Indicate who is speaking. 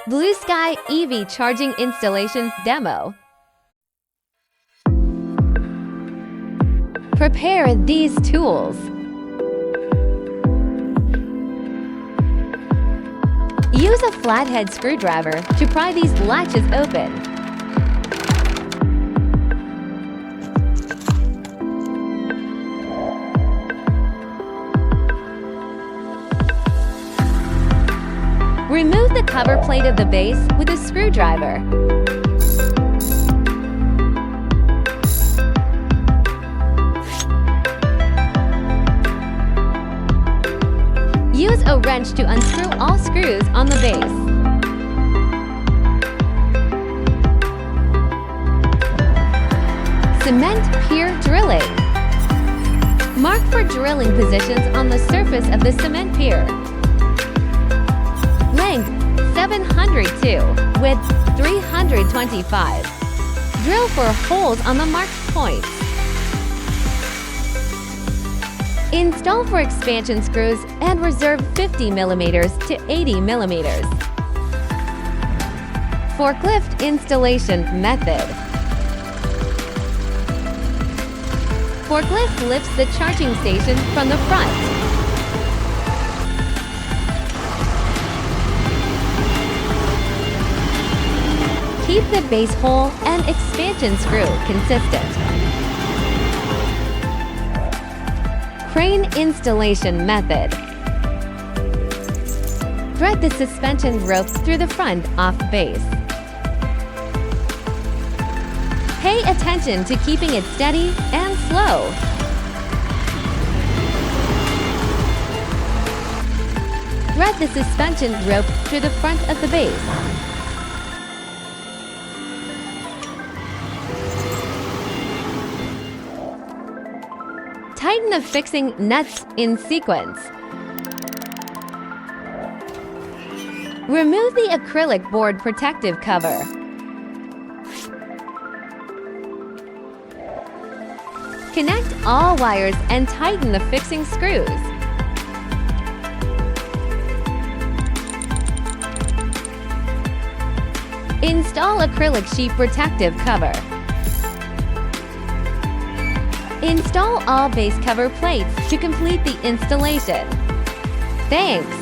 Speaker 1: Blue Sky EV Charging Installation Demo. Prepare these tools. Use a flathead screwdriver to pry these latches open. Remove the cover plate of the base with a screwdriver. Use a wrench to unscrew all screws on the base. Cement pier drilling. Mark for drilling positions on the surface of the cement pier. Length 702, width 325. Drill for holes on the marked points. Install for expansion screws and reserve 50 mm to 80 mm. Forklift installation method. Forklift lifts the charging station from the front. Keep the base hole and expansion screw consistent. Crane installation method. Thread the suspension rope through the front off base. Pay attention to keeping it steady and slow. Thread the suspension rope through the front of the base. Tighten the fixing nuts in sequence. Remove the acrylic board protective cover. Connect all wires and tighten the fixing screws. Install acrylic sheet protective cover. Install all base cover plates to complete the installation. Thanks!